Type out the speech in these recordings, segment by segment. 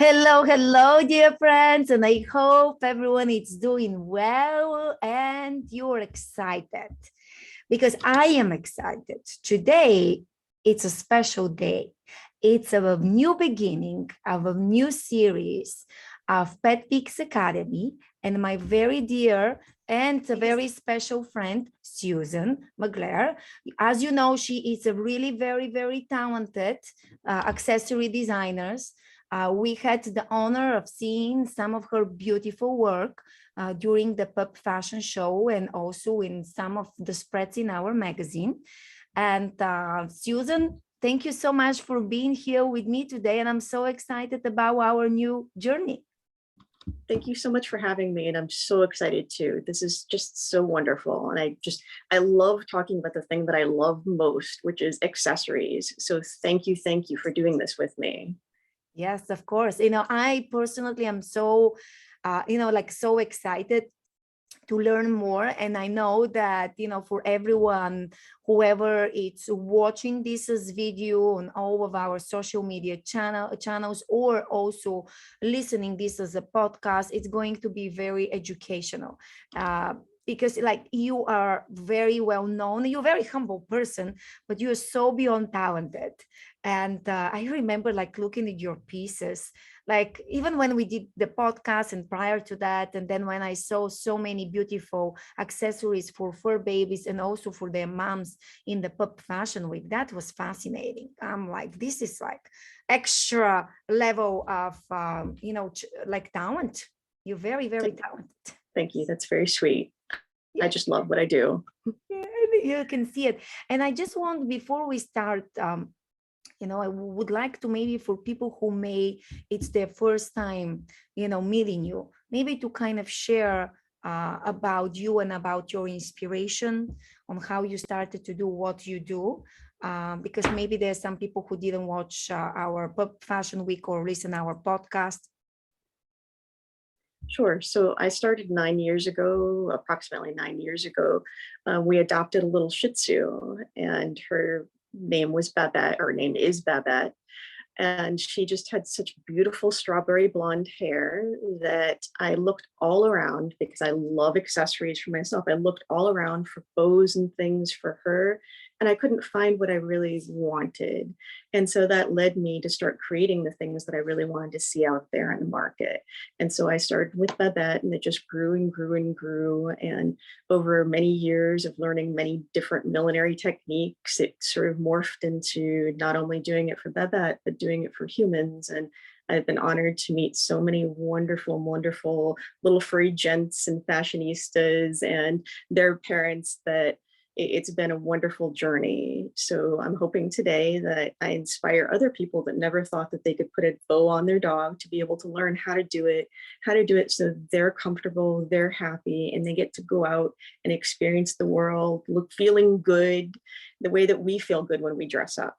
Hello, hello, dear friends, and I hope everyone is doing well and you're excited because I am excited. Today, it's a special day. It's a new beginning of a new series of Pet Peaks Academy, and my very dear and a very special friend, Susan McGuire. As you know, she is a really very talented accessory designer. We had the honor of seeing some of her beautiful work during the Pub Fashion Show and also in some of the spreads in our magazine. And Susan, thank you so much for being here with me today. And I'm so excited about our new journey. Thank you so much for having me. And I'm so excited too. This is just so wonderful. And I love talking about the thing that I love most, which is accessories. So thank you for doing this with me. Yes, of course. I personally am so, so excited to learn more. And I know that, for everyone, whoever is watching this as video on all of our social media channels, or also listening this as a podcast, it's going to be very educational. Because you are very well known, you're a very humble person, but you're so beyond talented. And I remember looking at your pieces, even when we did the podcast and prior to that, and then when I saw so many beautiful accessories for fur babies and also for their moms in the Pub Fashion Week, that was fascinating. I'm like, this is extra level of, talent. You're very talented. Thank you. That's very sweet. Yeah. I just love what I do. Yeah, you can see it. And I just want, before we start, I would like to, maybe for people who it's their first time, meeting you, maybe to kind of share about you and about your inspiration on how you started to do what you do. Because maybe there's some people who didn't watch our Pub Fashion Week or listen our podcast. Sure. So I started approximately 9 years ago. We adopted a little Shih Tzu, and her name was Babette, or name is Babette. And she just had such beautiful strawberry blonde hair that I looked all around, because I love accessories for myself. I looked all around for bows and things for her, and I couldn't find what I really wanted. And so that led me to start creating the things that I really wanted to see out there in the market. And so I started with Babette, and it just grew and grew and grew. And over many years of learning many different millinery techniques, it sort of morphed into not only doing it for Babette, but doing it for humans. And I've been honored to meet so many wonderful little furry gents and fashionistas and their parents that it's been a wonderful journey. So I'm hoping today that I inspire other people that never thought that they could put a bow on their dog to be able to learn how to do it so they're comfortable, they're happy, and they get to go out and experience the world, feeling good, the way that we feel good when we dress up.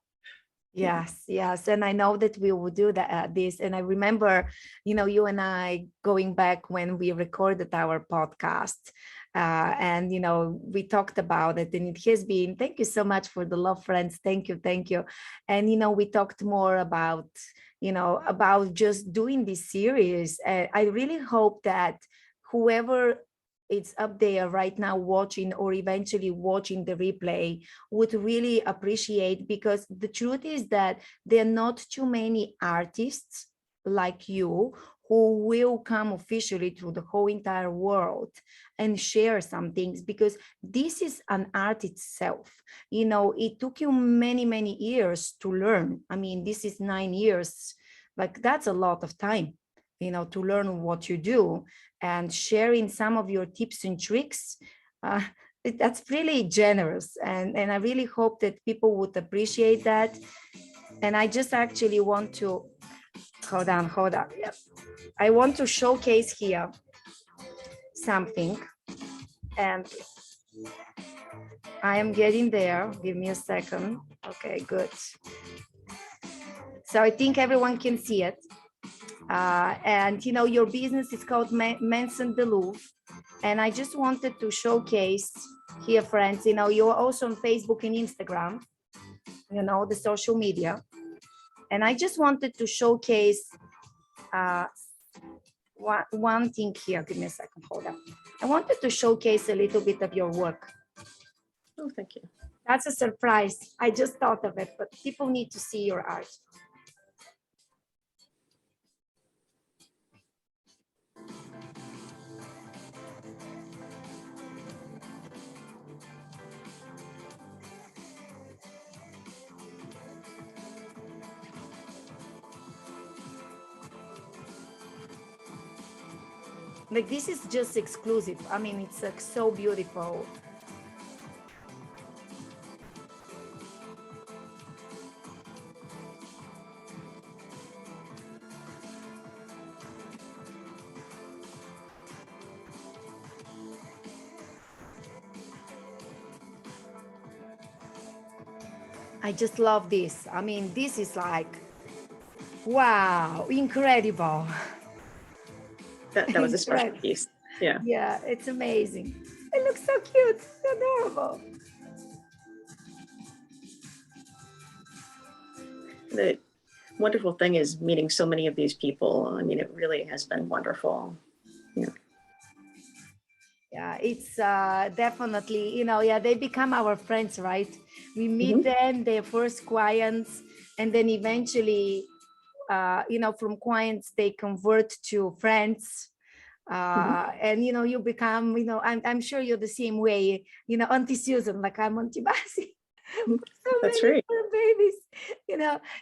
Yes. And I know that we will do this. And I remember, you and I going back when we recorded our podcast. And, we talked about it, and it has been, thank you so much for the love, friends. Thank you. And, we talked more about, about just doing this series. I really hope that whoever it's up there right now watching or eventually watching the replay would really appreciate, because the truth is that there are not too many artists like you who will come officially through the whole entire world and share some things, because this is an art itself. It took you many years to learn. I mean, this is 9 years, that's a lot of time, to learn what you do, and sharing some of your tips and tricks. That's really generous. And I really hope that people would appreciate that. And I just actually want to, hold on. Yep. I want to showcase here something, and I am getting there. Give me a second. Okay, good. So I think everyone can see it. And your business is called Maison de Louvre, and I just wanted to showcase here, friends. You're also on Facebook and Instagram, the social media, and I just wanted to showcase one thing here. Give me a second. Hold on. I wanted to showcase a little bit of your work. Oh, thank you. That's a surprise. I just thought of it, but people need to see your art. Like this is just exclusive. I mean, it's like so beautiful. I just love this. I mean, this is like, wow, incredible. That was a special piece. Yeah. Yeah, it's amazing. It looks so cute, adorable. The wonderful thing is meeting so many of these people. I mean, it really has been wonderful. Yeah. Yeah, it's definitely, yeah, they become our friends, right? We meet them, their first clients, and then eventually, from clients, they convert to friends. And, you become, I'm sure you're the same way, Auntie Susan, like I'm Auntie Basi. So That's many right. fur babies,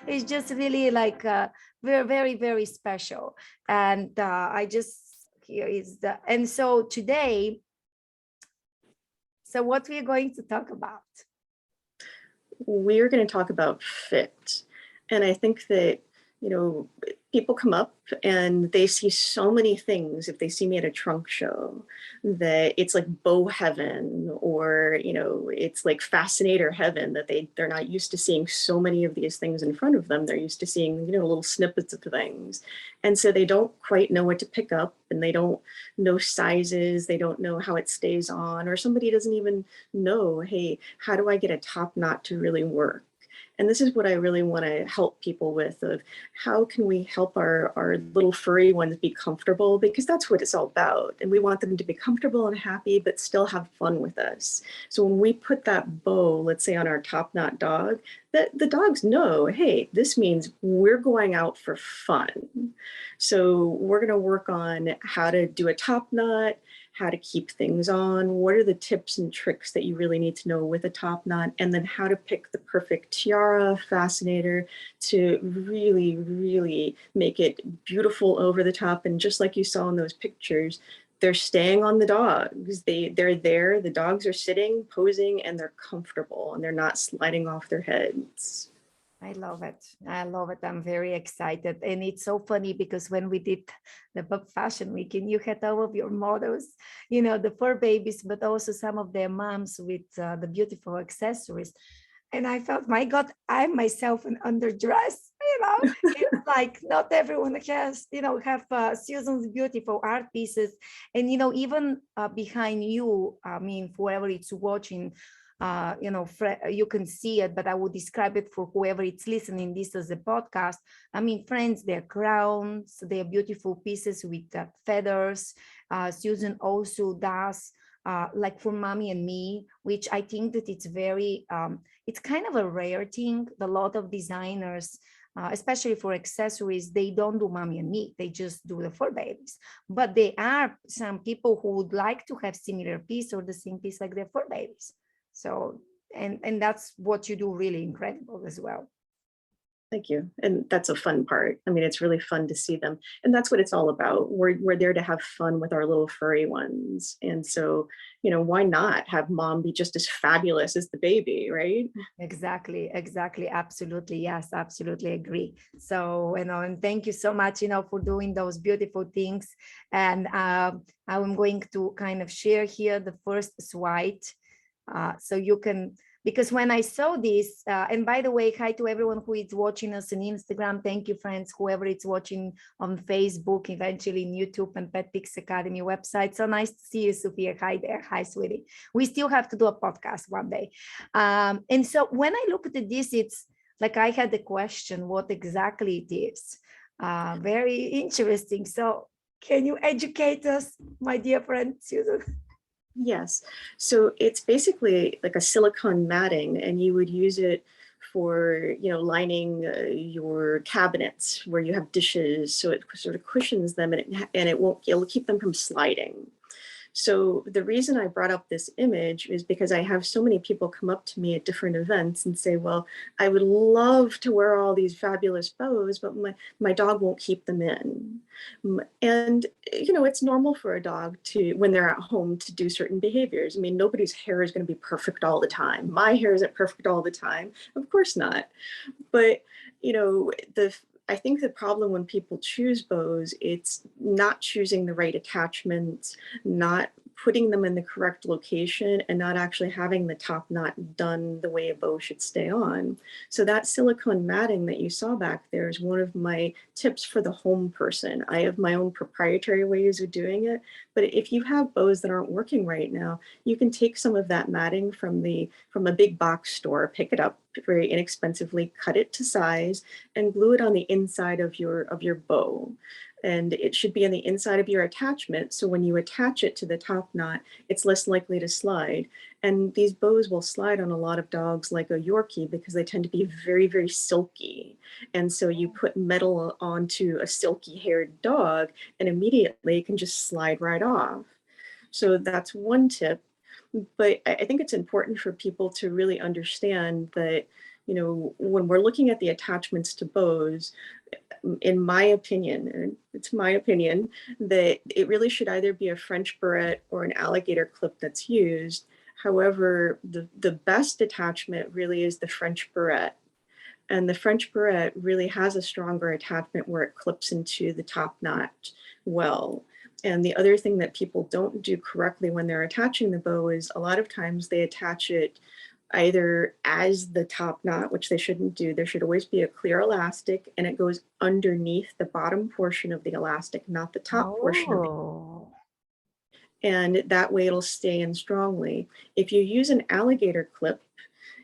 it's just really like very, very, very special. And I just, here is and so today, so what we're going to talk about? We're going to talk about fit. And I think that, people come up and they see so many things if they see me at a trunk show that it's like bow heaven, or it's like fascinator heaven, that they're not used to seeing so many of these things in front of them. They're used to seeing little snippets of things, and so they don't quite know what to pick up, and they don't know sizes, they don't know how it stays on, or somebody doesn't even know, hey, how do I get a top knot to really work? And this is what I really want to help people with, of how can we help our little furry ones be comfortable, because that's what it's all about. And we want them to be comfortable and happy, but still have fun with us. So when we put that bow, let's say on our top knot dog, that the dogs know, hey, this means we're going out for fun. So we're going to work on how to do a top knot, how to keep things on, what are the tips and tricks that you really need to know with a top knot, and then how to pick the perfect tiara, fascinator to really, really make it beautiful over the top. And just like you saw in those pictures, they're staying on the dogs. They're there, the dogs are sitting, posing, and they're comfortable, and they're not sliding off their heads. I love it. I love it. I'm very excited. And it's so funny because when we did the Pop Fashion Week, and you had all of your models, the fur babies, but also some of their moms with the beautiful accessories. And I felt, my God, I'm myself an underdress, it's like not everyone has, have Susan's beautiful art pieces. And, even behind you, I mean, whoever it's watching, you can see it, but I would describe it for whoever it's listening this as a podcast. I mean, friends, they're crowns, they're beautiful pieces with feathers. Susan also does like for mommy and me, which I think that it's very, it's kind of a rare thing. A lot of designers, especially for accessories, they don't do mommy and me, they just do the fur babies. But there are some people who would like to have similar piece or the same piece like their fur babies. So, and that's what you do really incredible as well. Thank you. And that's a fun part. I mean, it's really fun to see them. And that's what it's all about. We're there to have fun with our little furry ones. And so, why not have mom be just as fabulous as the baby, right? Exactly. Absolutely. Yes, absolutely agree. So, and thank you so much, for doing those beautiful things. And I'm going to kind of share here the first slide. So you can, because when I saw this, and by the way, hi to everyone who is watching us on Instagram. Thank you, friends, whoever is watching on Facebook, eventually in YouTube and Pet Pics Academy website. So nice to see you, Sophia. Hi there. Hi, sweetie. We still have to do a podcast one day. And so when I looked at this, it's like I had the question, what exactly it is. Very interesting. So can you educate us, my dear friend Susan? Yes. So it's basically like a silicone matting, and you would use it for, lining your cabinets where you have dishes. So it sort of cushions them, and it'll keep them from sliding. So the reason I brought up this image is because I have so many people come up to me at different events and say, well, I would love to wear all these fabulous bows, but my dog won't keep them in. And, it's normal for a dog to, when they're at home, to do certain behaviors. I mean, nobody's hair is going to be perfect all the time. My hair isn't perfect all the time. Of course not. But, I think the problem when people choose bows, it's not choosing the right attachments, not putting them in the correct location, and not actually having the top knot done the way a bow should stay on. So that silicone matting that you saw back there is one of my tips for the home person. I have my own proprietary ways of doing it, but if you have bows that aren't working right now, you can take some of that matting from a big box store, pick it up very inexpensively, cut it to size, and glue it on the inside of your bow. And it should be on the inside of your attachment, so when you attach it to the top knot, it's less likely to slide. And these bows will slide on a lot of dogs like a Yorkie because they tend to be very, very silky. And so you put metal onto a silky haired dog and immediately it can just slide right off. So that's one tip. But I think it's important for people to really understand that, when we're looking at the attachments to bows, in my opinion, and it's my opinion, that it really should either be a French barrette or an alligator clip that's used. However, the best attachment really is the French barrette. And the French barrette really has a stronger attachment where it clips into the top knot well. And the other thing that people don't do correctly when they're attaching the bow is a lot of times they attach it either as the top knot, which they shouldn't do. There should always be a clear elastic, and it goes underneath the bottom portion of the elastic, not the top portion of the, Oh, and that way it'll stay in strongly. If you use an alligator clip,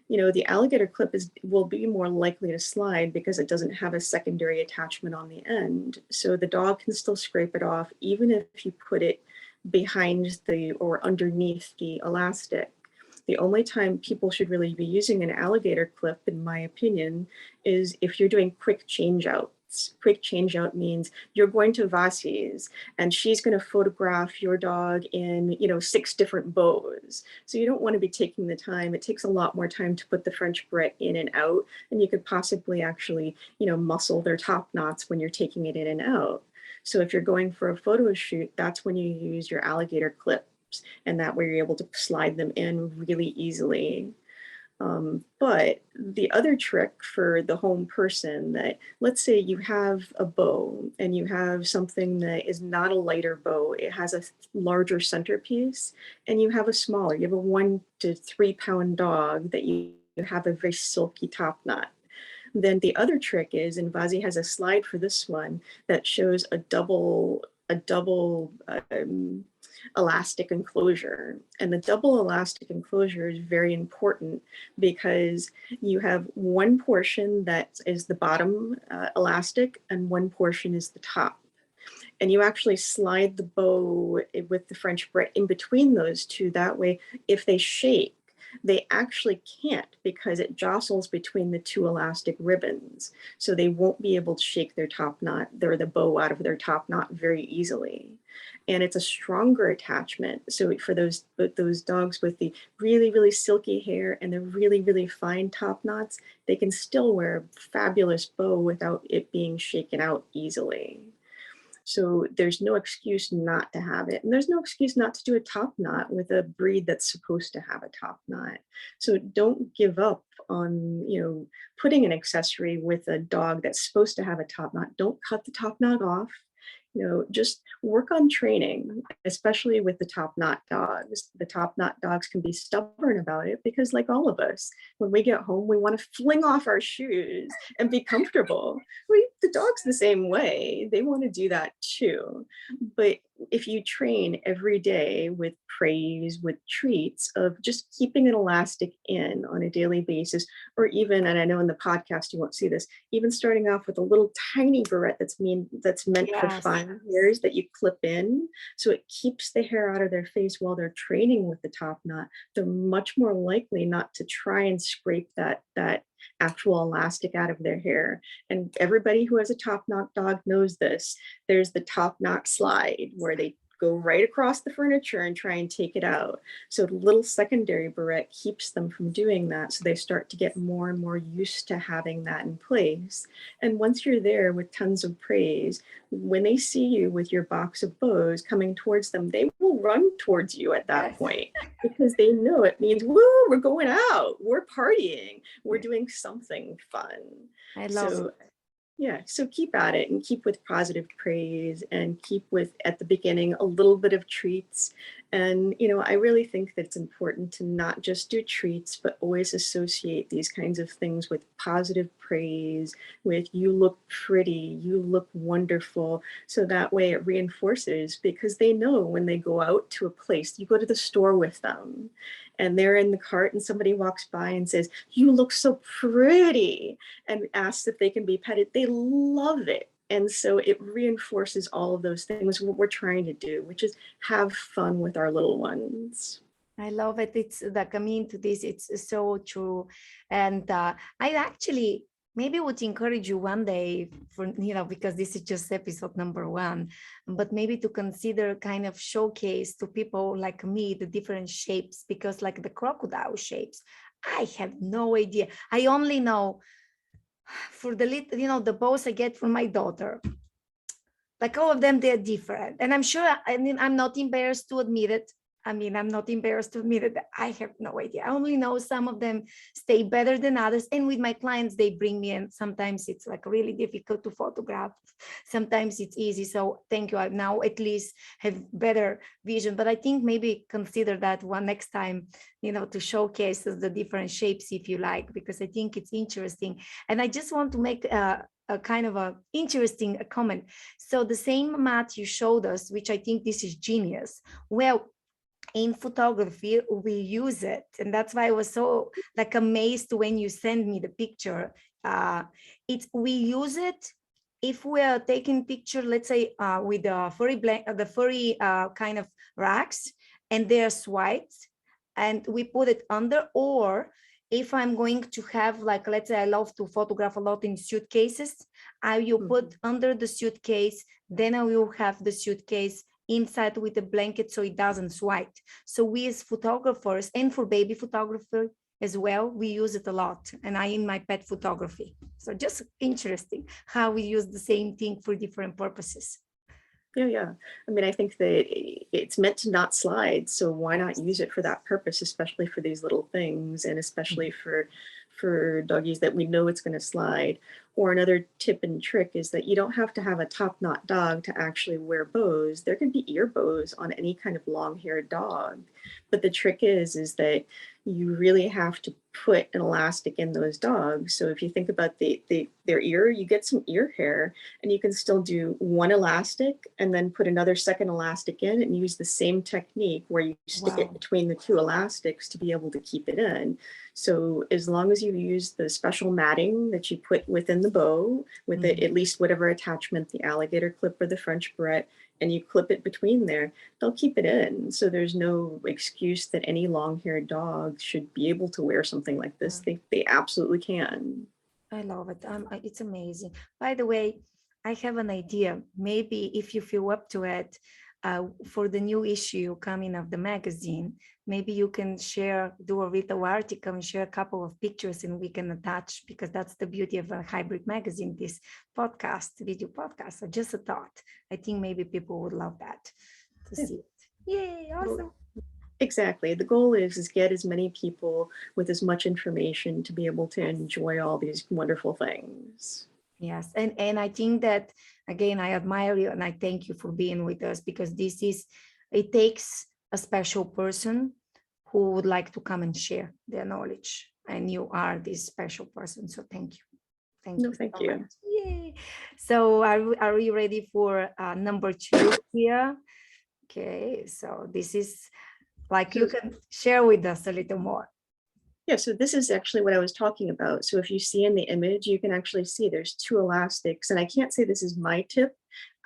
the alligator clip will be more likely to slide because it doesn't have a secondary attachment on the end. So the dog can still scrape it off, even if you put it behind or underneath the elastic. The only time people should really be using an alligator clip, in my opinion, is if you're doing quick change outs. Quick change out means you're going to Vasi's and she's going to photograph your dog in, 6 different bows. So you don't want to be taking the time. It takes a lot more time to put the French barrette in and out, and you could possibly actually, muscle their top knots when you're taking it in and out. So if you're going for a photo shoot, that's when you use your alligator clip, and that way you're able to slide them in really easily. But the other trick for the home person, that let's say you have a bow and you have something that is not a lighter bow, it has a larger centerpiece, and you have you have a 1 to 3 pound dog that you have a very silky top knot. Then the other trick is, and Vazi has a slide for this one that shows a double elastic enclosure. And the double elastic enclosure is very important because you have one portion that is the bottom elastic and one portion is the top. And you actually slide the bow with the French barrette in between those two. That way, if they shake, they actually can't, because it jostles between the two elastic ribbons. So they won't be able to shake their top knot, or the bow out of their top knot very easily. And it's a stronger attachment. So for those dogs with the really, really silky hair and the really, really fine top knots, they can still wear a fabulous bow without it being shaken out easily. So there's no excuse not to have it. And there's no excuse not to do a top knot with a breed that's supposed to have a top knot. So don't give up on, putting an accessory with a dog that's supposed to have a top knot. Don't cut the top knot off. Just work on training, especially with the top knot dogs. The top knot dogs can be stubborn about it because, like all of us, when we get home, we want to fling off our shoes and be comfortable. The dog's the same way. They want to do that too. But if you train every day with praise, with treats of just keeping an elastic in on a daily basis, or even, and I know in the podcast you won't see this, even starting off with a little tiny barrette that's meant for Yes. fine hairs that you clip in, so it keeps the hair out of their face while they're training with the top knot, they're much more likely not to try and scrape that actual elastic out of their hair. And everybody who has a top knot dog knows this. There's the top knot slide where they go right across the furniture and try and take it out. So the little secondary barrette keeps them from doing that. So they start to get more and more used to having that in place. And once you're there with tons of praise, when they see you with your box of bows coming towards them, they will run towards you at that Yes. point, because they know it means, woo, we're going out, we're partying, we're doing something fun. I love So it. yeah, so keep at it and keep with positive praise and keep with, at the beginning, a little bit of treats. And, I really think that it's important to not just do treats, but always associate these kinds of things with positive praise, with you look pretty, you look wonderful. So that way it reinforces, because they know when they go out to a place, you go to the store with them and they're in the cart and somebody walks by and says, you look so pretty, and asks if they can be petted, they love it. And so it reinforces all of those things, what we're trying to do, which is have fun with our little ones. I love it. It's like, I mean, to this, it's so true. And I actually maybe would encourage you one day for, because this is just episode number 1, but maybe to consider kind of showcase to people like me, the different shapes, because like the crocodile shapes, I have no idea. I only know for the little, the bows I get from my daughter. Like all of them, they're different. And I'm sure, I mean, I'm not embarrassed to admit it. I'm not embarrassed to admit it. That I have no idea. I only know some of them stay better than others. And with my clients, they bring me in. Sometimes it's like really difficult to photograph. Sometimes it's easy. So thank you. I now at least have better vision. But I think maybe consider that one next time, to showcase the different shapes if you like, because I think it's interesting. And I just want to make a kind of a interesting comment. So the same mat you showed us, which I think this is genius. Well, in photography, we use it. And that's why I was so like amazed when you sent me the picture. We use it if we are taking picture, let's say with the furry kind of racks, and they're swiped, and we put it under, or if I'm going to have, like, let's say I love to photograph a lot in suitcases, I will put under the suitcase, then I will have the suitcase inside with a blanket so it doesn't swipe. So we as photographers, and for baby photography as well, we use it a lot. And I in my pet photography. So just interesting how we use the same thing for different purposes. Yeah. I mean, I think that it's meant to not slide, so why not use it for that purpose, especially for these little things, and especially for doggies that we know it's going to slide. Or another tip and trick is that you don't have to have a top knot dog to actually wear bows. There can be ear bows on any kind of long-haired dog. But the trick is that you really have to put an elastic in those dogs. So if you think about their ear, you get some ear hair, and you can still do one elastic and then put another second elastic in and use the same technique where you stick it between the two elastics to be able to keep it in. So as long as you use the special matting that you put within the bow with it, at least whatever attachment, the alligator clip or the French barrette, and you clip it between there, they'll keep it in. So there's no excuse that any long-haired dog should be able to wear something like this. They absolutely can. I love it. It's amazing. By the way, I have an idea. Maybe if you feel up to it, for the new issue coming of the magazine, maybe you can do a little article and share a couple of pictures, and we can attach, because that's the beauty of a hybrid magazine, this video podcast. So just a thought. I think maybe people would love that to see it. Yay, awesome. Exactly. The goal is get as many people with as much information to be able to enjoy all these wonderful things. Yes. And I think that, again, I admire you and I thank you for being with us, because it takes a special person who would like to come and share their knowledge. And you are this special person. So thank you. Thank you. Thank you. Yay. So are we ready for number 2 here? Okay, so this is like So you can share with us a little more. yeah, so this is actually what I was talking about. So if you see in the image, you can actually see there's two elastics. And I can't say this is my tip.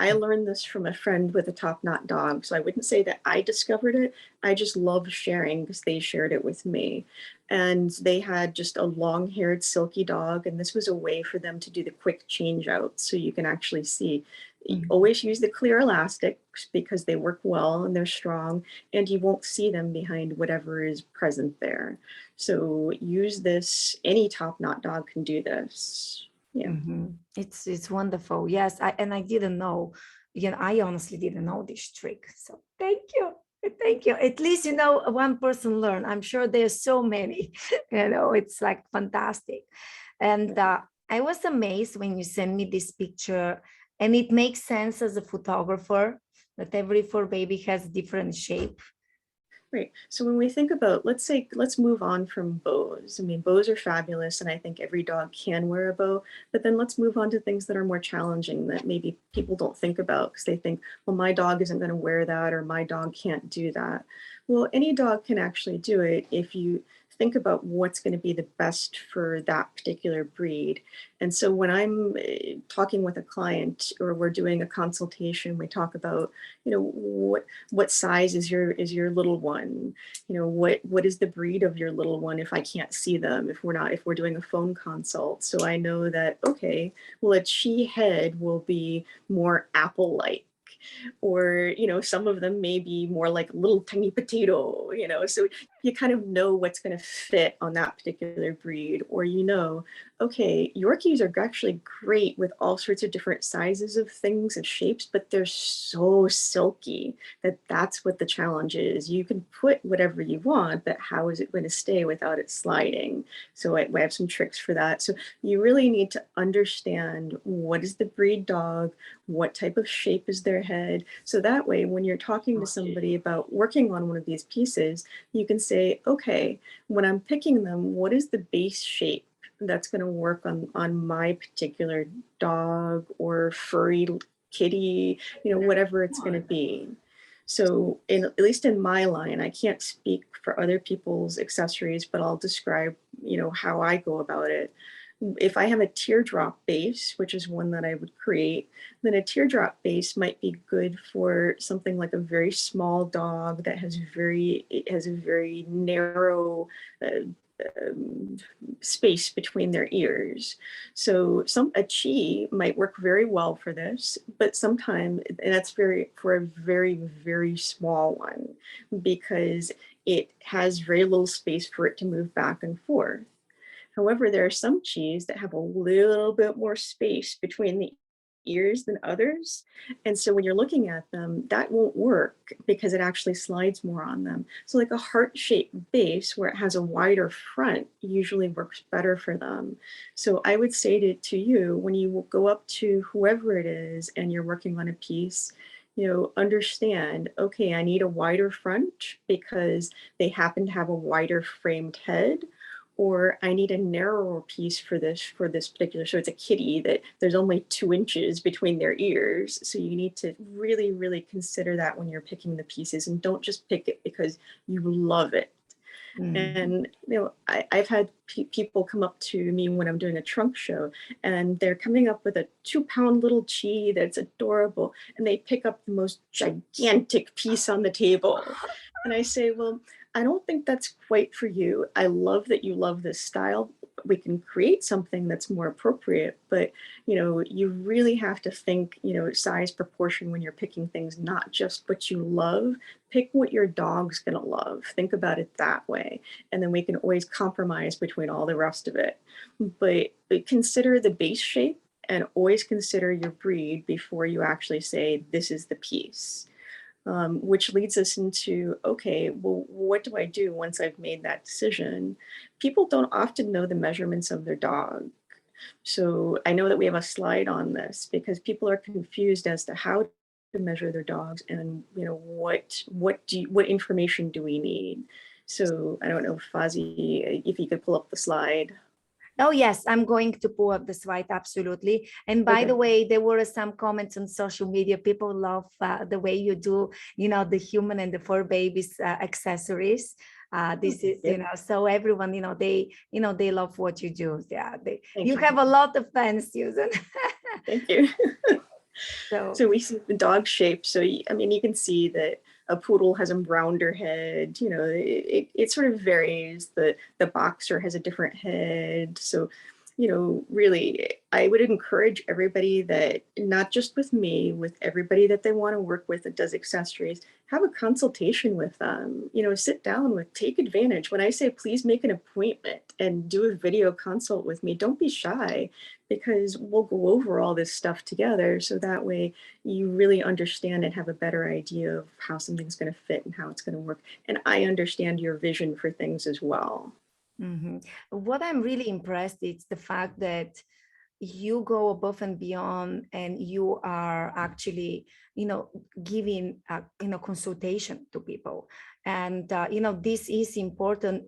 I learned this from a friend with a top knot dog. So I wouldn't say that I discovered it. I just love sharing because they shared it with me. And they had just a long haired, silky dog. And this was a way for them to do the quick change out. So you can actually see. Mhm. Always use the clear elastics because they work well and they're strong, and you won't see them behind whatever is present there. So use this. Any top knot dog can do this. Yeah. Mhm. It's wonderful. Yes, I didn't know. I honestly didn't know this trick. So thank you. Thank you. At least one person learned. I'm sure there's so many. It's like fantastic. And I was amazed when you sent me this picture, and it makes sense as a photographer that every fur baby has different shape. Right. So when we think about, let's move on from bows. I mean, bows are fabulous, and I think every dog can wear a bow. But then let's move on to things that are more challenging that maybe people don't think about because they think, well, my dog isn't going to wear that, or my dog can't do that. Well, any dog can actually do it if you think about what's going to be the best for that particular breed. And so when I'm talking with a client or we're doing a consultation, we talk about, what size is your little one, what is the breed of your little one if I can't see them, if we're doing a phone consult. So I know that, okay, well, a chi head will be more apple like, or some of them may be more like a little tiny potato, so you kind of know what's going to fit on that particular breed. Or okay, Yorkies are actually great with all sorts of different sizes of things and shapes, but they're so silky that's what the challenge is. You can put whatever you want, but how is it going to stay without it sliding? So I have some tricks for that. So you really need to understand what is the breed dog, what type of shape is their head. So that way, when you're talking to somebody about working on one of these pieces, you can say, okay, when I'm picking them, what is the base shape that's going to work on my particular dog or furry kitty, whatever it's going to be. So at least in my line, I can't speak for other people's accessories, but I'll describe, how I go about it. If I have a teardrop base, which is one that I would create, then a teardrop base might be good for something like a very small dog that has a very narrow space between their ears. So a chi might work very well for this, but sometimes, and that's for a very, very small one, because it has very little space for it to move back and forth. However, there are some cheese that have a little bit more space between the ears than others. And so when you're looking at them, that won't work because it actually slides more on them. So like a heart-shaped base where it has a wider front usually works better for them. So I would say to you, when you go up to whoever it is and you're working on a piece, understand, okay, I need a wider front because they happen to have a wider framed head, or I need a narrower piece for this particular. So it's a kitty that there's only 2 inches between their ears. So you need to really, really consider that when you're picking the pieces, and don't just pick it because you love it. Mhm. And I've had people come up to me when I'm doing a trunk show, and they're coming up with a 2-pound little chi that's adorable, and they pick up the most gigantic piece on the table. And I say, well, I don't think that's quite for you. I love that you love this style. We can create something that's more appropriate, but you really have to think, size proportion when you're picking things, not just what you love. Pick what your dog's going to love. Think about it that way. And then we can always compromise between all the rest of it. But consider the base shape, and always consider your breed before you actually say, this is the piece. Which leads us into, okay, well, what do I do once I've made that decision? People don't often know the measurements of their dog. So I know that we have a slide on this because people are confused as to how to measure their dogs, and what information do we need? So I don't know, Fuzzy, if you could pull up the slide. Oh, yes, I'm going to pull up the slide, absolutely. And by the way, there were some comments on social media. People love the way you do, the human and the fur babies accessories. This is, so everyone, they love what you do. Yeah, you have a lot of fans, Susan. Thank you. So we see the dog shape. So, I mean, you can see that a poodle has a rounder head, it sort of varies. The boxer has a different head. So, really, I would encourage everybody that, not just with me, with everybody that they want to work with that does accessories, have a consultation with them, sit down take advantage. When I say please make an appointment and do a video consult with me, don't be shy, because we'll go over all this stuff together. So that way you really understand and have a better idea of how something's going to fit and how it's going to work. And I understand your vision for things as well. Mm-hmm. What I'm really impressed is the fact that you go above and beyond, and you are actually, giving, consultation to people. And, this is important.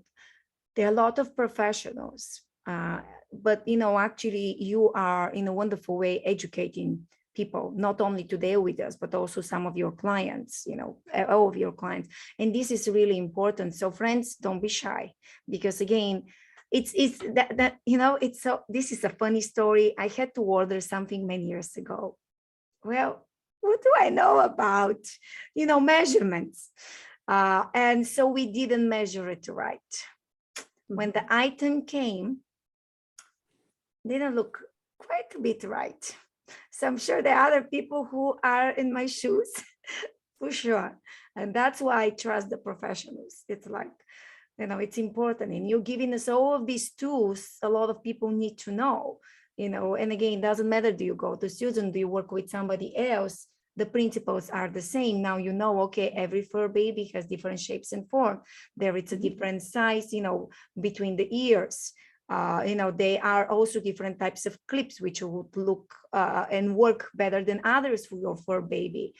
There are a lot of professionals, but, actually you are in a wonderful way educating people, not only to deal with us, but also some of your clients, all of your clients. And this is really important. So friends, don't be shy, because again, it's that it's so, this is a funny story. I had to order something many years ago. Well, what do I know about, measurements? And so we didn't measure it right. When the item came, didn't look quite a bit right. So I'm sure there are other people who are in my shoes for sure. And that's why I trust the professionals. It's like, it's important. And you're giving us all of these tools a lot of people need to know, and again, it doesn't matter, do you go to Susan, do you work with somebody else? The principles are the same. Now, okay, every fur baby has different shapes and form. There is a different size, between the ears. They are also different types of clips, which would look and work better than others for your fur baby.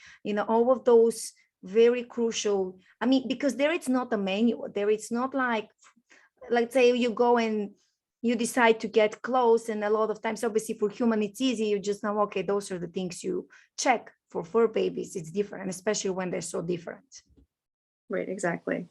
All of those very crucial. I mean, because there it's not a manual. There it's not like, let's say you go and you decide to get close, and a lot of times, obviously for human, it's easy. You just know, okay, those are the things you check. For fur babies, it's different, especially when they're so different. Right, exactly.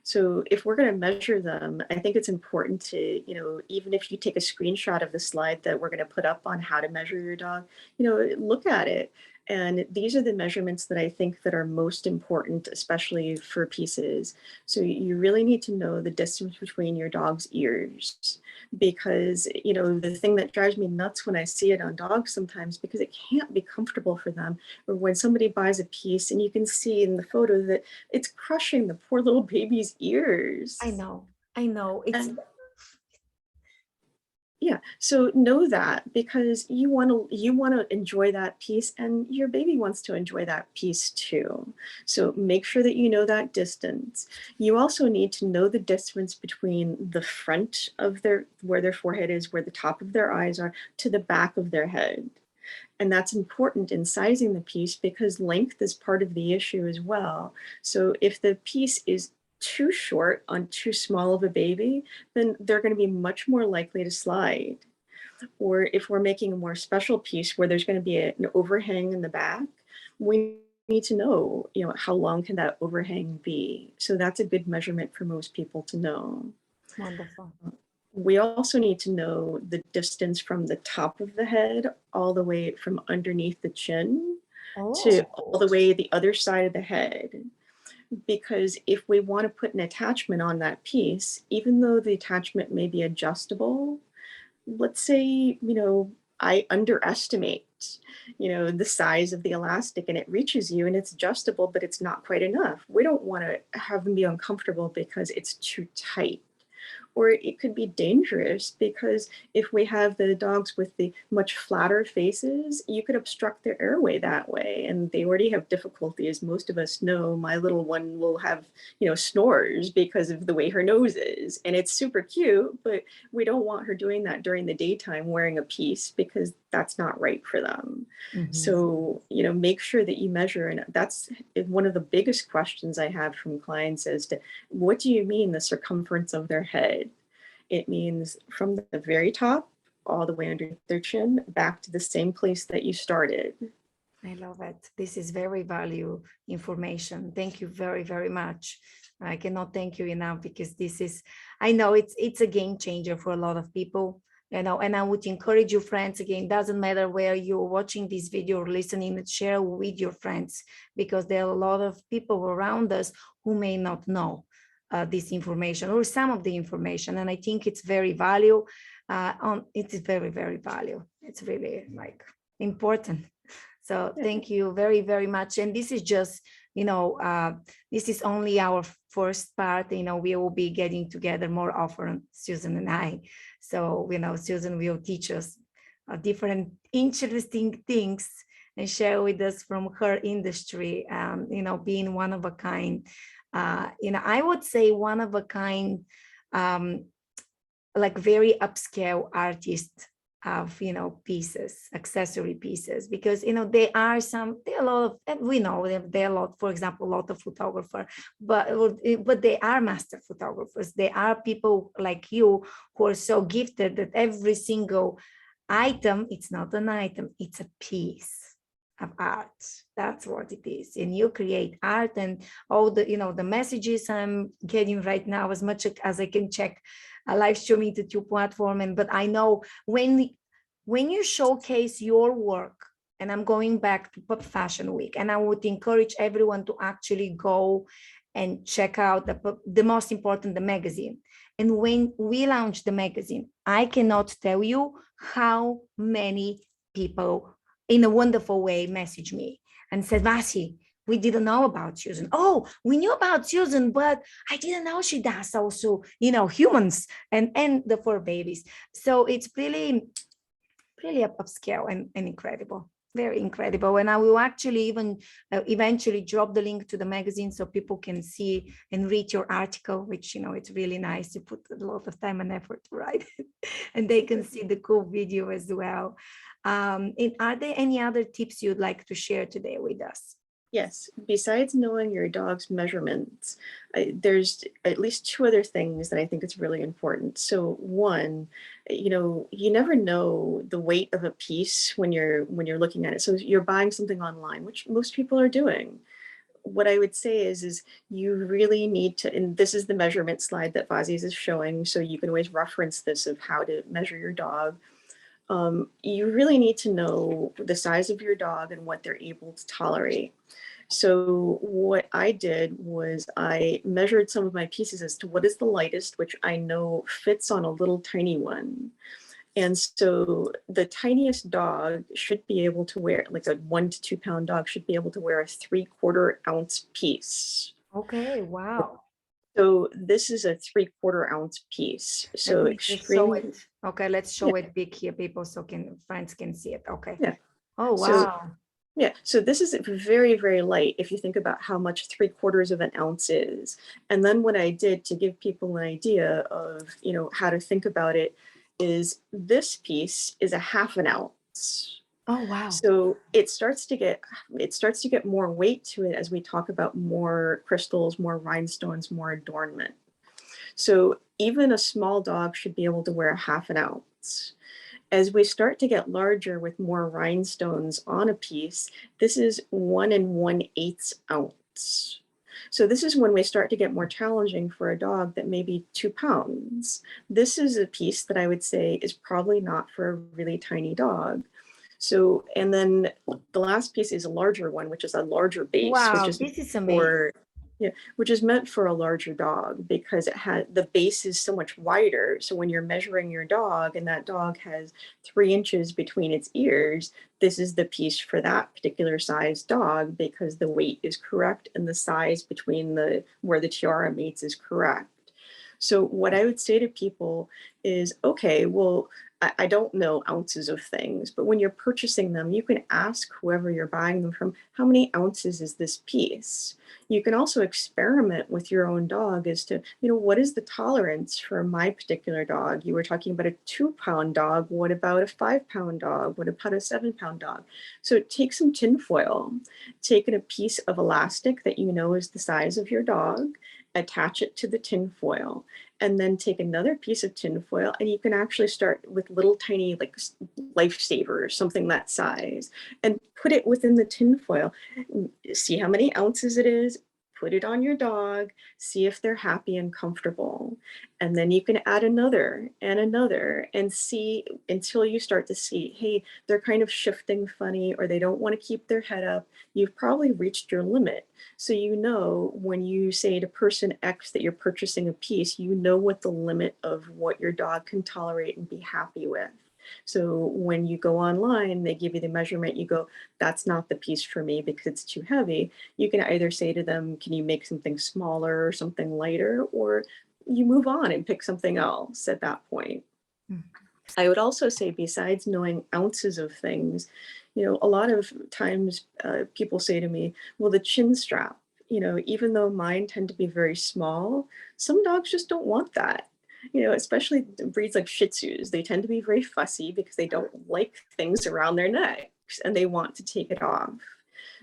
So if we're going to measure them, I think it's important to, even if you take a screenshot of the slide that we're going to put up on how to measure your dog, look at it. And these are the measurements that I think that are most important, especially for pieces. So you really need to know the distance between your dog's ears, because, the thing that drives me nuts when I see it on dogs sometimes, because it can't be comfortable for them, or when somebody buys a piece and you can see in the photo that it's crushing the poor little baby's ears. I know. It's yeah, so know that, because you want to enjoy that piece, and your baby wants to enjoy that piece too. So make sure that you know that distance. You also need to know the distance between the front of where their forehead is, where the top of their eyes are, to the back of their head. And that's important in sizing the piece, because length is part of the issue as well. So if the piece is too short on too small of a baby, then they're going to be much more likely to slide. Or if we're making a more special piece where there's going to be an overhang in the back, we need to know, how long can that overhang be? So that's a good measurement for most people to know. wonderful. We also need to know the distance from the top of the head all the way from underneath the chin to all the way the other side of the head. Because if we want to put an attachment on that piece, even though the attachment may be adjustable, let's say, I underestimate, the size of the elastic, and it reaches you and it's adjustable, but it's not quite enough. We don't want to have them be uncomfortable because it's too tight. Or it could be dangerous, because if we have the dogs with the much flatter faces, you could obstruct their airway that way. And they already have difficulty, as most of us know. My little one will have, snores because of the way her nose is. And it's super cute, but we don't want her doing that during the daytime wearing a piece, because that's not right for them. Mm-hmm. So, make sure that you measure. And that's one of the biggest questions I have from clients as to, what do you mean the circumference of their head? It means from the very top all the way under their chin back to the same place that you started. I love it. This is very value information. Thank you very, very much. I cannot thank you enough, because this is, I know it's a game changer for a lot of people, you know, and I would encourage you, friends, again, doesn't matter where you're watching this video or listening, share with your friends, because there are a lot of people around us who may not know this information or some of the information. And I think it's very value. It is very, very value. It's really like important. So thank you very, very much. And this is just, you know, this is only our first part. You know, we will be getting together more often, Susan and I. So, you know, Susan will teach us different interesting things and share with us from her industry, you know, being one of a kind. You know, I would say one of a kind, like very upscale artist of, you know, pieces, accessory pieces, because, you know, there are a lot of, and we know there are a lot, for example, a lot of photographers, but they are master photographers. They are people like you who are so gifted that every single item, it's not an item, it's a piece of art. That's what it is. And you create art, and all the, you know, the messages I'm getting right now, as much as I can check a live streaming to your platform. And but I know when you showcase your work, and I'm going back to Pop Fashion Week, and I would encourage everyone to actually go and check out the most important, the magazine. And when we launched the magazine, I cannot tell you how many people in a wonderful way messaged me and said, Vasi, we didn't know about Susan. Oh, we knew about Susan, but I didn't know she does also, you know, humans and the fur babies. So it's really upscale and incredible, very incredible. And I will actually even eventually drop the link to the magazine so people can see and read your article, which, you know, it's really nice. You put a lot of time and effort to write it, and they can see the cool video as well. And are there any other tips you'd like to share today with us? Yes, besides knowing your dog's measurements, there's at least two other things that I think is really important. So one, you know, you never know the weight of a piece when you're looking at it. So you're buying something online, which most people are doing. What I would say is you really need to, and this is the measurement slide that Vazis is showing, so you can always reference this of how to measure your dog. You really need to know the size of your dog and what they're able to tolerate. So what I did was I measured some of my pieces as to what is the lightest, which I know fits on a little tiny one. And so the tiniest dog should be able to wear, like a 1 to 2 pound dog should be able to wear a 3/4 ounce piece. Okay, wow. So this is a 3/4 ounce piece. So Let me just show extremely, it. Okay, let's show it big here, people, so friends can see it. Okay. yeah. Oh, So wow. yeah, so this is very, very light if you think about how much 3/4 of an ounce is. And then what I did to give people an idea of, you know, how to think about it is this piece is a 1/2 ounce. Oh, wow. So it starts to get more weight to it as we talk about more crystals, more rhinestones, more adornment. So even a small dog should be able to wear a 1/2 ounce. As we start to get larger with more rhinestones on a piece, this is 1 1/8 ounce. So this is when we start to get more challenging for a dog that may be 2 pounds. This is a piece that I would say is probably not for a really tiny dog. So, and then the last piece is a larger one, which is a larger base, Wow, this is amazing. for, yeah, which is meant for a larger dog because it had the base is so much wider. So when you're measuring your dog and that dog has 3 inches between its ears, this is the piece for that particular size dog because the weight is correct and the size between where the tiara meets is correct. So what I would say to people is, okay, well, I don't know ounces of things, but when you're purchasing them, you can ask whoever you're buying them from, how many ounces is this piece? You can also experiment with your own dog as to, you know, what is the tolerance for my particular dog? You were talking about a 2 pound dog. What about a 5 pound dog? What about a 7 pound dog? So take some tinfoil, take a piece of elastic that you know is the size of your dog, attach it to the tin foil, and then take another piece of tin foil, and you can actually start with little tiny like lifesavers, something that size, and put it within the tin foil. See how many ounces it is, put it on your dog, see if they're happy and comfortable. And then you can add another and see until you start to see, hey, they're kind of shifting funny, or they don't want to keep their head up. You've probably reached your limit. So you know, when you say to person X that you're purchasing a piece, you know what the limit of what your dog can tolerate and be happy with. So when you go online, they give you the measurement, you go, that's not the piece for me because it's too heavy. You can either say to them, can you make something smaller or something lighter, or you move on and pick something else at that point. Mm. I would also say, besides knowing ounces of things, a lot of times people say to me, well, the chin strap, even though mine tend to be very small, some dogs just don't want that. Especially breeds like Shih Tzus, they tend to be very fussy because they don't like things around their necks and they want to take it off.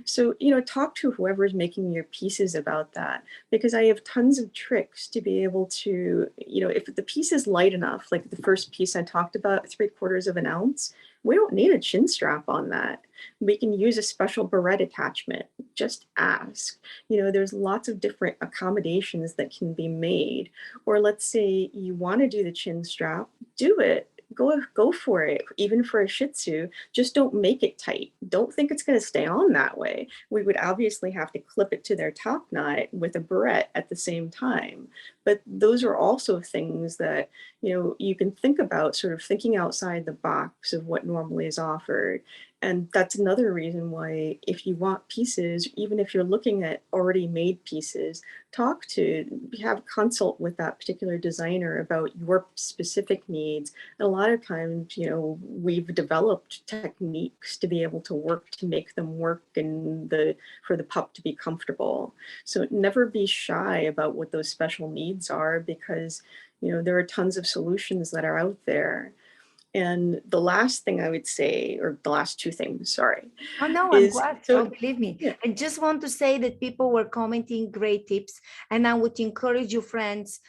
So, talk to whoever's making your pieces about that, because I have tons of tricks to be able to, if the piece is light enough, like the first piece I talked about, 3/4 of an ounce, we don't need a chin strap on that. We can use a special barrette attachment. Just ask. There's lots of different accommodations that can be made. Or let's say you want to do the chin strap, do it. Go for it. Even for a Shih Tzu, just don't make it tight. Don't think it's going to stay on that way. We would obviously have to clip it to their top knot with a barrette at the same time. But those are also things that, you can think about, sort of thinking outside the box of what normally is offered. And that's another reason why, if you want pieces, even if you're looking at already made pieces, have a consult with that particular designer about your specific needs. And a lot of times, we've developed techniques to be able to make them work for the pup to be comfortable. So never be shy about what those special needs are, because, there are tons of solutions that are out there. And the last thing I would say, or the last two things, sorry, Oh no, I'm is glad. so Oh, believe me. yeah. I just want to say that people were commenting great tips, and I would encourage you, friends,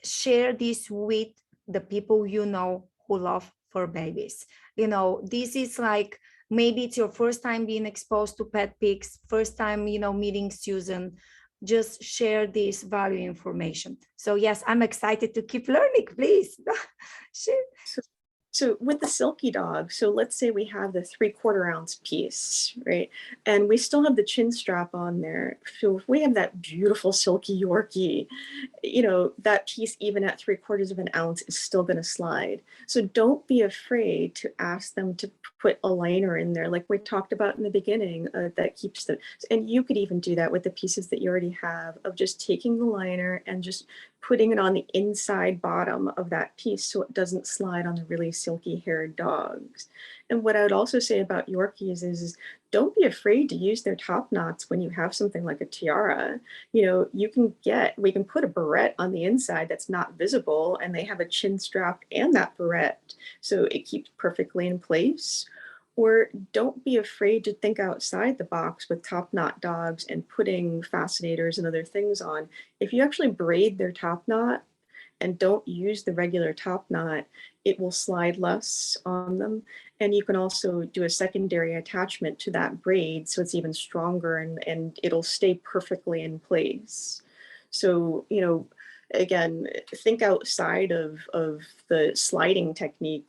share this with the people who love fur babies. This is like, maybe it's your first time being exposed to pet pigs, first time meeting Susan. Just share this value information. So yes, I'm excited to keep learning. Please share. So with the silky dog, so let's say we have the 3/4 ounce piece, right? And we still have the chin strap on there. So if we have that beautiful silky Yorkie, that piece, even at 3/4 of an ounce, is still going to slide. So don't be afraid to ask them to put a liner in there, like we talked about in the beginning, that keeps and you could even do that with the pieces that you already have, of just taking the liner and just putting it on the inside bottom of that piece so it doesn't slide on the really silky haired dogs. And what I would also say about Yorkies is don't be afraid to use their top knots when you have something like a tiara. We can put a barrette on the inside that's not visible, and they have a chin strap and that barrette, so it keeps perfectly in place. Or don't be afraid to think outside the box with top knot dogs and putting fascinators and other things on. If you actually braid their top knot and don't use the regular top knot, it will slide less on them. And you can also do a secondary attachment to that braid so it's even stronger, and it'll stay perfectly in place. So, again, think outside of the sliding technique,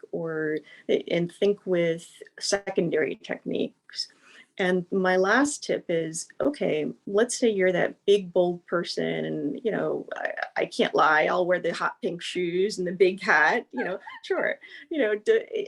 and think with secondary techniques. And my last tip is, okay, let's say you're that big, bold person, and, I can't lie, I'll wear the hot pink shoes and the big hat, sure.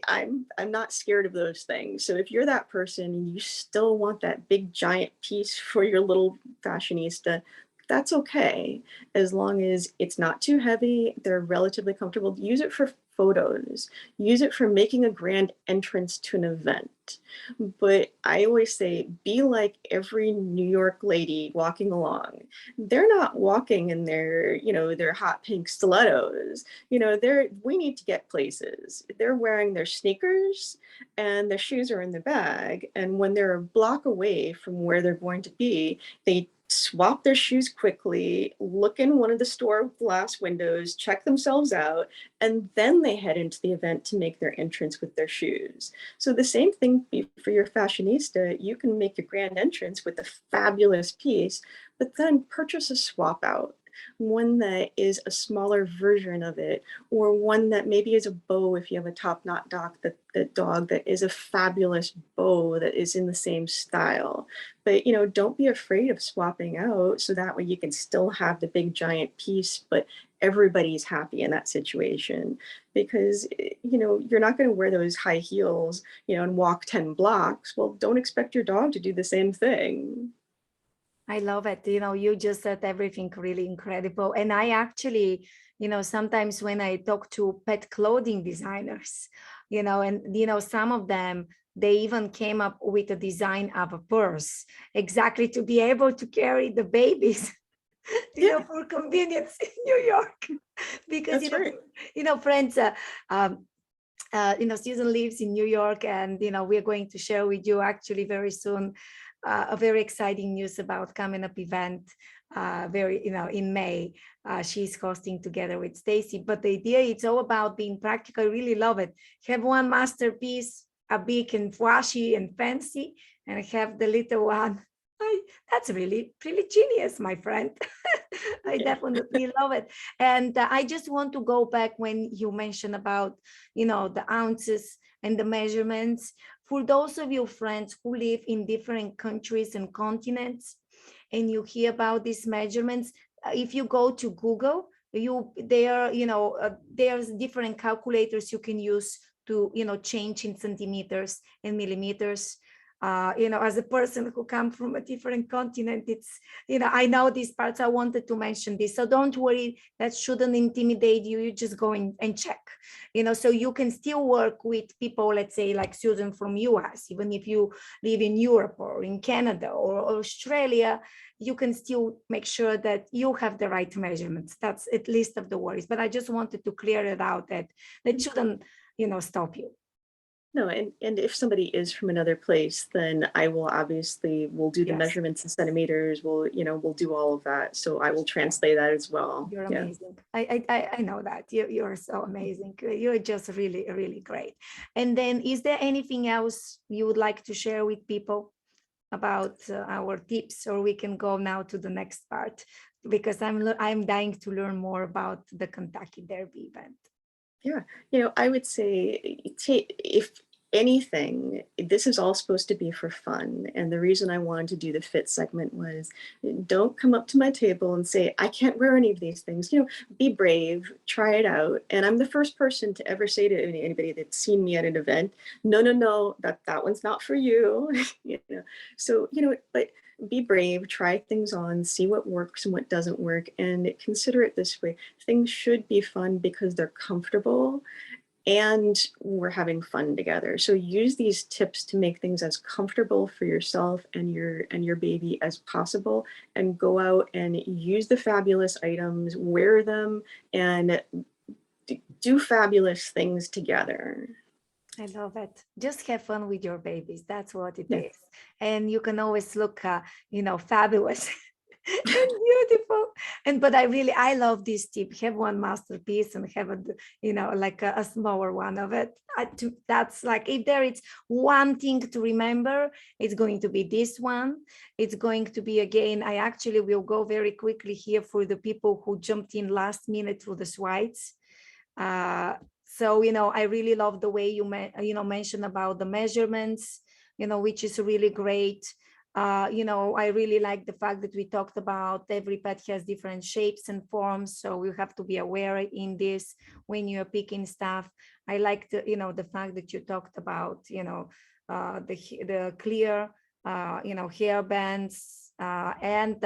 I'm not scared of those things. So if you're that person and you still want that big, giant piece for your little fashionista, that's okay, as long as it's not too heavy, they're relatively comfortable. Use it for photos, use it for making a grand entrance to an event. But I always say, be like every New York lady walking along. They're not walking in their hot pink stilettos. We need to get places. They're wearing their sneakers and their shoes are in the bag. And when they're a block away from where they're going to be, they swap their shoes quickly, look in one of the store glass windows, check themselves out, and then they head into the event to make their entrance with their shoes. So the same thing for your fashionista. You can make your grand entrance with a fabulous piece, but then purchase a swap out, one that is a smaller version of it, or one that maybe is a bow if you have a top knot dog that is a fabulous bow that is in the same style. But don't be afraid of swapping out, so that way you can still have the big giant piece, but everybody's happy in that situation. Because you're not going to wear those high heels and walk 10 blocks. Well, don't expect your dog to do the same thing. I love it. You just said everything really incredible. And I actually, sometimes when I talk to pet clothing designers, and some of them, they even came up with a design of a purse exactly to be able to carry the babies, Yeah, for convenience in New York. Because, that's right. friends, Susan lives in New York, and we're going to share with you actually very soon a very exciting news about coming up event. In May, she's hosting together with Stacy. But the idea, it's all about being practical. I really love it. Have one masterpiece, a big and flashy and fancy, and have the little one. That's really genius, my friend. I Yeah. definitely love it. And I just want to go back when you mentioned about, the ounces and the measurements. For those of you friends who live in different countries and continents, and you hear about these measurements, if you go to Google, there's different calculators you can use to, change in centimeters and millimeters. As a person who comes from a different continent, it's, I know these parts. I wanted to mention this. So don't worry, that shouldn't intimidate you. You just go in and check, so you can still work with people, let's say like Susan from US, even if you live in Europe or in Canada or Australia, you can still make sure that you have the right measurements. That's at least of the worries. But I just wanted to clear it out that shouldn't, stop you. No, and if somebody is from another place, then I will we'll do the Yes. measurements in centimeters. We'll do all of that. So I will translate that as well. You're Yeah. amazing. I know that you're so amazing. You're just really, really great. And then, is there anything else you would like to share with people about our tips, or we can go now to the next part, because I'm dying to learn more about the Kentucky Derby event. Yeah. I would say if anything, this is all supposed to be for fun. And the reason I wanted to do the fit segment was, don't come up to my table and say, I can't wear any of these things. Be brave, try it out. And I'm the first person to ever say to anybody that's seen me at an event, no, that one's not for you. So, but be brave, try things on, see what works and what doesn't work, and consider it this way. Things should be fun because they're comfortable and we're having fun together. So use these tips to make things as comfortable for yourself and your baby as possible, and go out and use the fabulous items, wear them, and do fabulous things together. I love it. Just have fun with your babies. That's what it Yeah. is. And you can always look, fabulous and beautiful. But I love this tip. Have one masterpiece and have like a smaller one of it. That's like, if there is one thing to remember, it's going to be this one. It's going to be, again, I actually will go very quickly here for the people who jumped in last minute through the slides. So, I really love the way you mentioned about the measurements, which is really great. I really like the fact that we talked about every pet has different shapes and forms. So you have to be aware in this when you're picking stuff. I like the fact that you talked about, the clear, hair bands, and,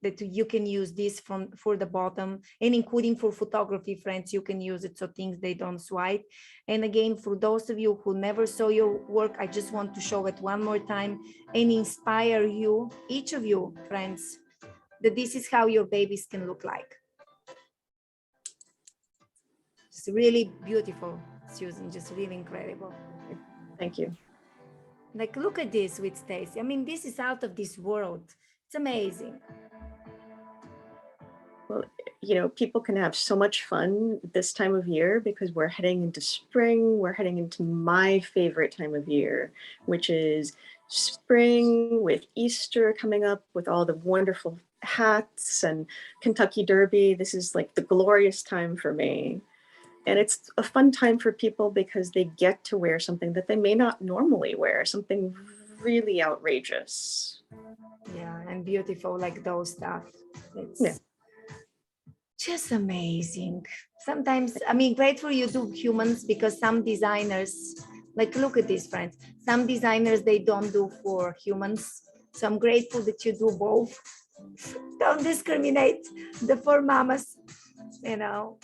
that you can use this for the bottom, and including for photography, friends, you can use it so things they don't swipe. And again, for those of you who never saw your work, I just want to show it one more time and inspire you, each of you, friends, that this is how your babies can look like. It's really beautiful, Susan, just really incredible. Thank you. Like, look at this with Stacy. I mean, this is out of this world. It's amazing. Well, you know, people can have so much fun this time of year because we're heading into spring. We're heading into my favorite time of year, which is spring with Easter coming up with all the wonderful hats and Kentucky Derby. This is like the glorious time for me. And it's a fun time for people because they get to wear something that they may not normally wear, something really outrageous. Yeah, and beautiful, like those stuff. Yeah. It's just amazing. Sometimes, I mean, great for you do humans, because some designers, like, look at these friends, some designers, they don't do for humans. So I'm grateful that you do both. Don't discriminate the for mamas, you know.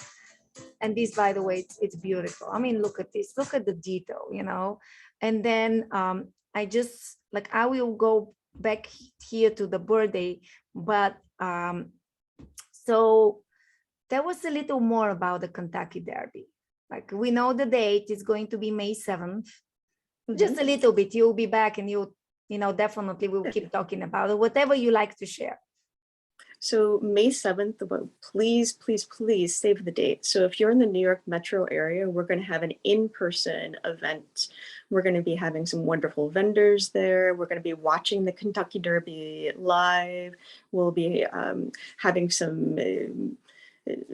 And this, by the way, it's beautiful. I mean, look at this, look at the detail, you know. And then I just, like, I will go back here to the birthday, but so tell us a little more about the Kentucky Derby. Like, we know the date is going to be May 7th. Just a little bit. You'll be back and you know, definitely we'll keep talking about it, whatever you like to share. So May 7th, please, please, please save the date. So if you're in the New York metro area, we're going to have an in-person event. We're going to be having some wonderful vendors there. We're going to be watching the Kentucky Derby live. We'll be having some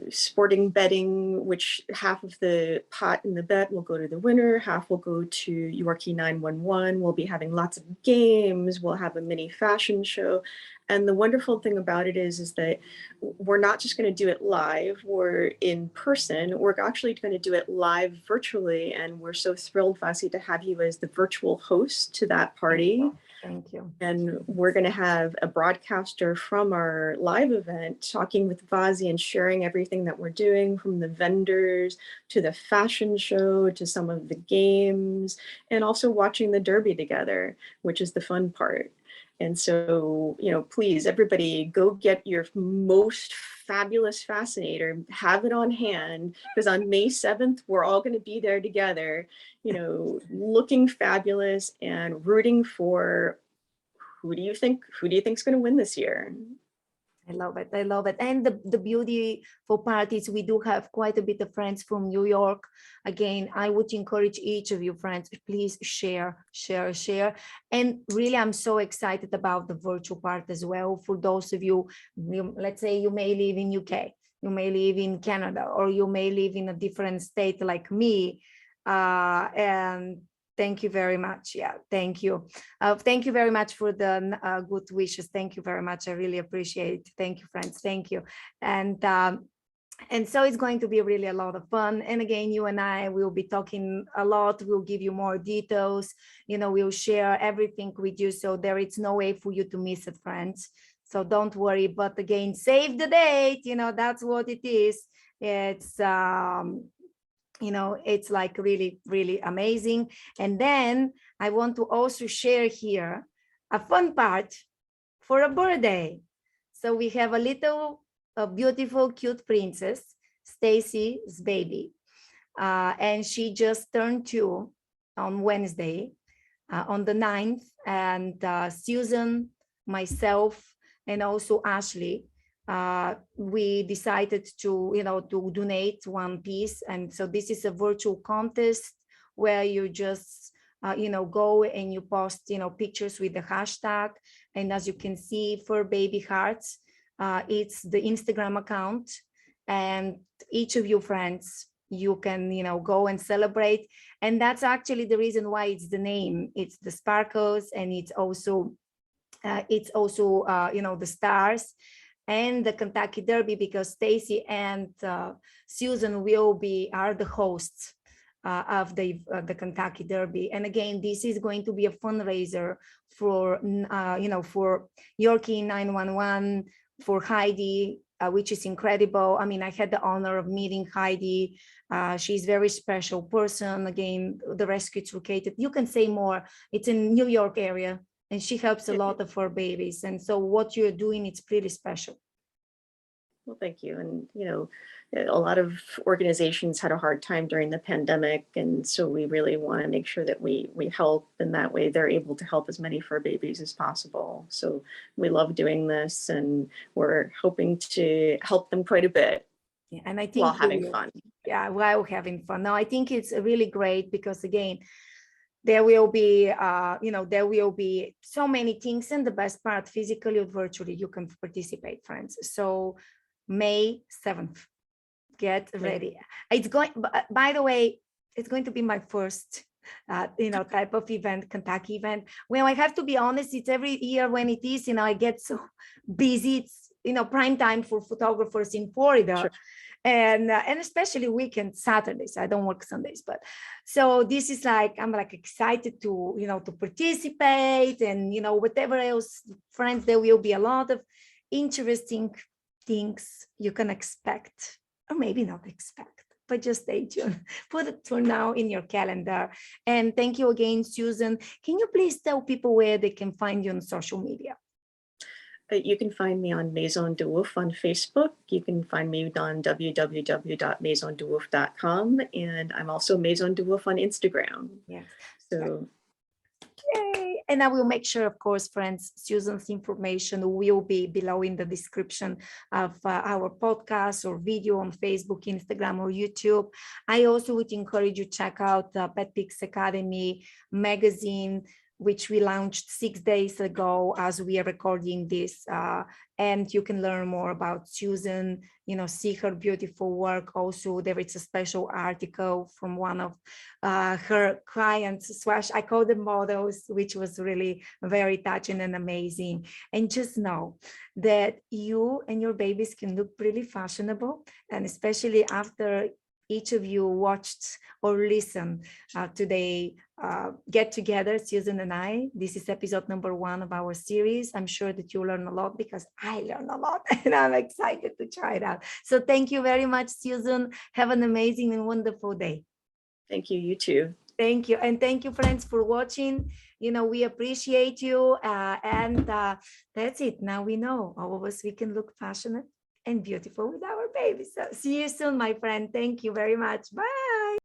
sporting betting, which half of the pot in the bet will go to the winner, half will go to Yorkie 911. We'll be having lots of games. We'll have a mini fashion show. And the wonderful thing about it is that we're not just going to do it live, we're in person, we're actually going to do it live virtually. And we're so thrilled, Vasi, to have you as the virtual host to that party. Thank you. And we're going to have a broadcaster from our live event talking with Vasi and sharing everything that we're doing, from the vendors to the fashion show to some of the games, and also watching the Derby together, which is the fun part. And so, you know, please, everybody, go get your most fabulous fascinator, have it on hand, because on May 7th, we're all going to be there together, you know, looking fabulous and rooting for who do you think's going to win this year? I love it. I love it. And the beautiful part is we do have quite a bit of friends from New York. Again, I would encourage each of you friends, please share. And really, I'm so excited about the virtual part as well. For those of you, let's say you may live in UK, you may live in Canada, or you may live in a different state like me. And thank you very much. Yeah, thank you. Thank you very much for the good wishes. Thank you very much. I really appreciate it. Thank you, friends. Thank you. And so it's going to be really a lot of fun. And again, you and I will be talking a lot. We'll give you more details. You know, we'll share everything with you. So there is no way for you to miss it, friends. So don't worry. But again, save the date. You know, that's what it is. It's you know, it's like really, really amazing. And then I want to also share here a fun part for a birthday. So we have a beautiful, cute princess, Stacy's baby. And she just turned 2 on Wednesday, on the 9th. And Susan, myself, and also Ashley, we decided to, you know, to donate one piece. And so this is a virtual contest where you just, you know, go and you post, you know, pictures with the hashtag. And as you can see, for Baby Hearts, it's the Instagram account. And each of you friends, you can, you know, go and celebrate. And that's actually the reason why it's the name. It's the sparkles, and it's also, you know, the stars and the Kentucky Derby, because Stacy and Susan are the hosts of the Kentucky Derby. And again, this is going to be a fundraiser for you know, for Yorkie 911, for Heidi, which is incredible. I mean, I had the honor of meeting Heidi. She's a very special person. Again, the rescue is located, you can say more, it's in New York area. And she helps a lot of our babies. And so what you're doing, it's pretty special. Well, thank you. And, you know, a lot of organizations had a hard time during the pandemic. And so we really want to make sure that we help, and that way they're able to help as many fur babies as possible. So we love doing this, and we're hoping to help them quite a bit. Yeah, and I think while having fun. Yeah, while having fun. No, I think it's really great because again, there will be, there will be so many things, and the best part, physically or virtually, you can participate, friends. So May 7th, get ready. It's going, by the way, it's going to be my first, type of event, Kentucky event. Well, I have to be honest, it's every year when it is, I get so busy. It's, prime time for photographers in Florida. Sure. And especially weekend Saturdays. I don't work Sundays, but so this is like, I'm like excited to, to participate, and, whatever else, friends, there will be a lot of interesting things you can expect, or maybe not expect, but just stay tuned. Put it for now in your calendar. And thank you again, Susan. Can you please tell people where they can find you on social media? You can find me on Maison de Woof on Facebook. You can find me on www.maisondewoof.com. And I'm also Maison de Woof on Instagram. Yes. So. Yay. And I will make sure, of course, friends, Susan's information will be below in the description of our podcast or video on Facebook, Instagram, or YouTube. I also would encourage you to check out the Pet Pics Academy magazine, which we launched 6 days ago as we are recording this. And you can learn more about Susan, see her beautiful work. Also, there is a special article from one of her clients, I call them models, which was really very touching and amazing. And just know that you and your babies can look really fashionable, and especially after each of you watched or listened today, get together, Susan and I. This is episode number 1 of our series. I'm sure that you learn a lot, because I learn a lot, and I'm excited to try it out. So thank you very much, Susan. Have an amazing and wonderful day. Thank you, you too. Thank you. And thank you, friends, for watching. We appreciate you. And that's it. Now we know, all of us, we can look passionate and beautiful with our babies. So see you soon, my friend. Thank you very much. Bye.